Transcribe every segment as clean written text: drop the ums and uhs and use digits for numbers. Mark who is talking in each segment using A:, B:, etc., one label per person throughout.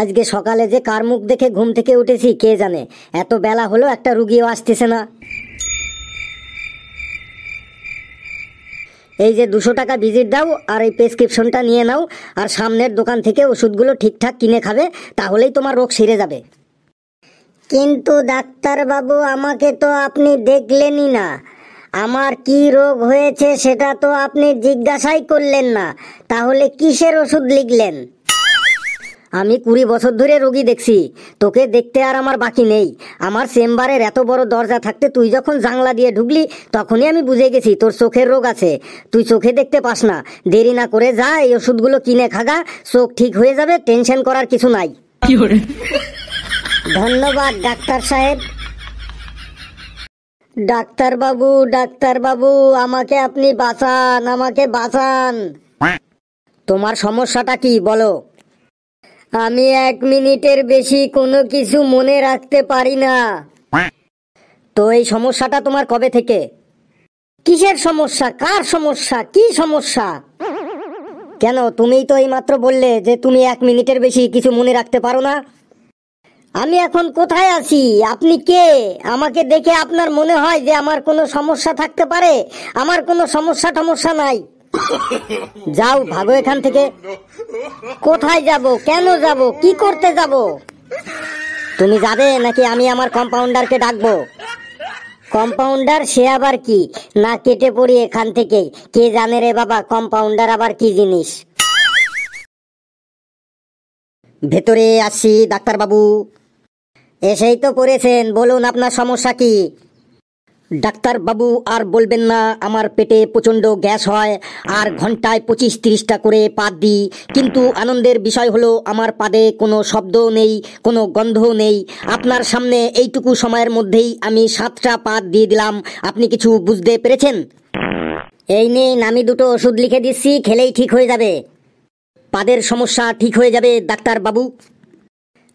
A: আজকে সকালে যে কার মুখ দেখে ঘুম থেকে উঠেছি কে জানে, এত বেলা হলো একটা রুগীও আসতেছে না। এই যে 200 টাকা ভিজিট দাও আর এই প্রেসক্রিপশনটা নিয়ে নাও, আর সামনের দোকান থেকে ওষুধগুলো ঠিকঠাক কিনে খাবে, তাহলেই তোমার রোগ সেরে যাবে। কিন্তু ডাক্তার বাবু, আমাকে তো আপনি দেখলেনই না, আমার কি রোগ হয়েছে সেটা তো আপনি জিজ্ঞাসাই করলেন না, তাহলে কিসের ওষুধ লিখলেন? আমি 20 বছর ধরে রোগী দেখছি, তোকে দেখতে আর আমার বাকি নেই। আমার চেম্বারের এত বড় দরজা থাকতে তুই যখন জানলা দিয়ে ঢুকলি তখনই আমি বুঝে গেছি তোর চোখের রোগ আছে, তুই চোখে দেখতে পাস না। দেরি না করে যা, এই ওষুধগুলো কিনে খাগা, চোখ ঠিক হয়ে যাবে, টেনশন করার কিছু নাই। ধন্যবাদ ডাক্তার সাহেব। ডাক্তার বাবু, আমাকে আপনি বাঁচান, আমাকে বাঁচান। তোমার সমস্যাটা কি বলো? আমি 1 মিনিটের বেশি কোনো কিছু মনে রাখতে পারি না। তো এই সমস্যাটা তোমার কবে থেকে? কিসের সমস্যা? কার সমস্যা? কি সমস্যা? কেন, তুমিই তো এইমাত্র বললে যে তুমি 1 মিনিটের বেশি কিছু মনে রাখতে পারো না। আমি এখন কোথায় আছি? আপনি কে? আমাকে দেখে আপনার মনে হয় যে আমার কোনো সমস্যা থাকতে পারে? আমার কোনো সমস্যা নাই। যাও, ভাগো এখান থেকে। কোথায় যাব? কেন যাব? কি করতে যাব? তুমি যাবে নাকি আমি আমার কম্পাউন্ডারকে ডাকবো? কম্পাউন্ডার? সে আবার কি? না কেটে পড়ি এখান থেকে। কে জানে রে বাবা, কম্পাউন্ডার আবার কি জিনিস। ভেতরে আসছি ডাক্তার বাবু। এসেই তো পড়েছেন, বলুন আপনার সমস্যা কি? ডাক্তার বাবু আর বলবেন না, আমার পেটে প্রচন্ড গ্যাস হয় আর ঘন্টায় 25-30টা করে পাদ দিই, কিন্তু আনন্দের বিষয় হলো আমার পাদে কোনো শব্দ নেই, কোনো গন্ধ নেই। আপনার সামনে এইটুকু সময়ের মধ্যেই আমি 7টা পাদ দিয়ে দিলাম। আপনি কিছু বুঝতে পেরেছেন? এই নিন, আমি 2টো ওষুধ লিখে দিচ্ছি, খেলেই ঠিক হয়ে যাবে। পাদের সমস্যা ঠিক হয়ে যাবে ডাক্তার বাবু।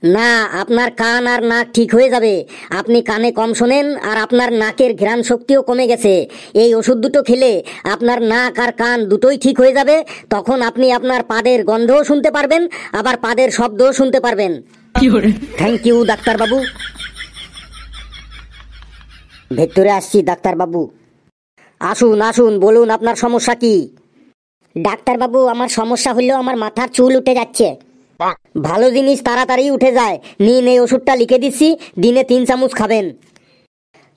A: না, আপনার কান আর নাক ঠিক হয়ে যাবে। আপনি কানে কম শোনেন আর আপনার নাকের ঘ্রাণ শক্তিও কমে গেছে। এই ওষুধ 2টো খেলে আপনার নাক আর কান দুটোই ঠিক হয়ে যাবে। তখন আপনি আপনার পাদের গন্ধও শুনতে পারবেন, আবার পাদের শব্দও শুনতে পারবেন। থ্যাংক ইউ ডাক্তার বাবু। ভেতরে আসছি ডাক্তার বাবু। আসুন আসুন, বলুন আপনার সমস্যা কি? ডাক্তার বাবু, আমার সমস্যা হলো আমার মাথার চুল উঠে যাচ্ছে। ভালো জিনিস তাড়াতাড়ি উঠে যায়। নিন, এই ওষুধটা লিখে দিচ্ছি, দিনে 3 চামচ খাবেন।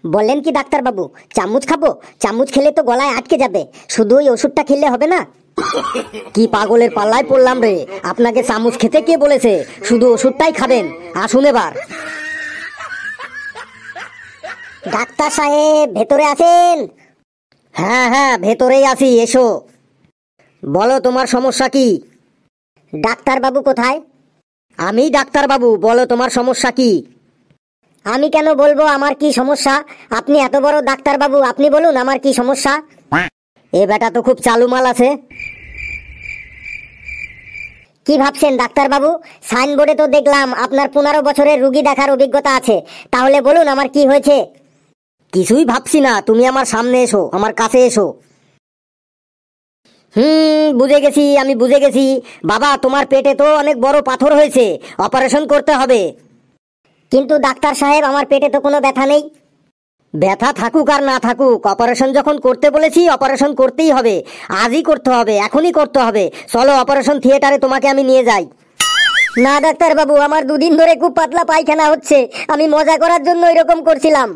A: বলেন কি ডাক্তার বাবু, চামচ খাবো? চামচ খেলে তো গলায় আটকে যাবে, শুধু ওই ওষুধটা খেলে হবে না? কি পাগলের পাল্লায় পড়লাম রে, আপনাকে চামচ খেতে কে বলেছে? শুধু ওষুধটাই খাবেন। আসুন এবার। ডাক্তার সাহেব, ভেতরে আছেন? হ্যাঁ হ্যাঁ, ভেতরেই আছি, এসো। বলো তোমার সমস্যা কি? ডাক্তার বাবু কোথায়? আমি ডাক্তার বাবু, বলো তোমার সমস্যা কি? আমি কেন বলবো আমার কি সমস্যা? আপনি এত বড় ডাক্তার বাবু, আপনি বলুন আমার কি সমস্যা। এ বেটা তো খুব চালু মাল আছে। কি ভাবছেন ডাক্তার বাবু? সাইনবোর্ডে তো দেখলাম আপনার 15 বছরের রুগী দেখার অভিজ্ঞতা আছে, তাহলে বলুন আমার কি হয়েছে। কিছুই ভাবছি না, তুমি আমার সামনে এসো, আমার কাছে এসো। বুঝে গেছি, আমি বুঝে গেছি। বাবা, তোমার পেটে তো অনেক বড় পাথর হয়েছে, অপারেশন করতে হবে। কিন্তু ডাক্তার সাহেব, আমার পেটে তো কোনো ব্যথা নেই। ব্যথা থাকুক আর না থাকুক, অপারেশন যখন করতে বলেছি অপারেশন করতেই হবে। আজই করতে হবে, এখনই করতে হবে। চলো অপারেশন থিয়েটারে তোমাকে আমি নিয়ে যাই। না ডাক্তার বাবু, আমার 2 দিন ধরে খুব পাতলা পায়খানা হচ্ছে, আমি মজা করার জন্য এরকম করছিলাম।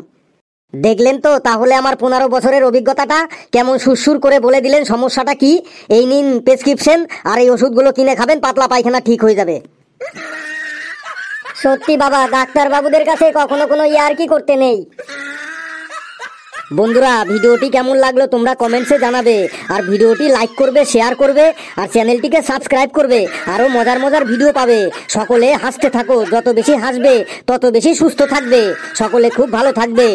A: দেখলেন তো, তাহলে আমার 15 বছরের অভিজ্ঞতাটা কেমন সুরসুর করে বলে দিলেন সমস্যাটা কি। এই নিন প্রেসক্রিপশন, আর এই ওষুধগুলো কিনে খাবেন, পাতলা পায়খানা ঠিক হয়ে যাবে। সত্যি বাবা, ডাক্তার বাবুদের কাছে কখনো কোনো ইয়ার্কি করতে নেই। বন্ধুরা, ভিডিওটি কেমন লাগলো তোমরা কমেন্টসে জানাবে, আর ভিডিওটি লাইক করবে, শেয়ার করবে, আর চ্যানেলটিকে সাবস্ক্রাইব করবে। আরো মজার মজার ভিডিও পাবে। সকলে হাসতে থাকো, যত বেশি হাসবে তত বেশি সুস্থ থাকবে। সকলে খুব ভালো থাকবে।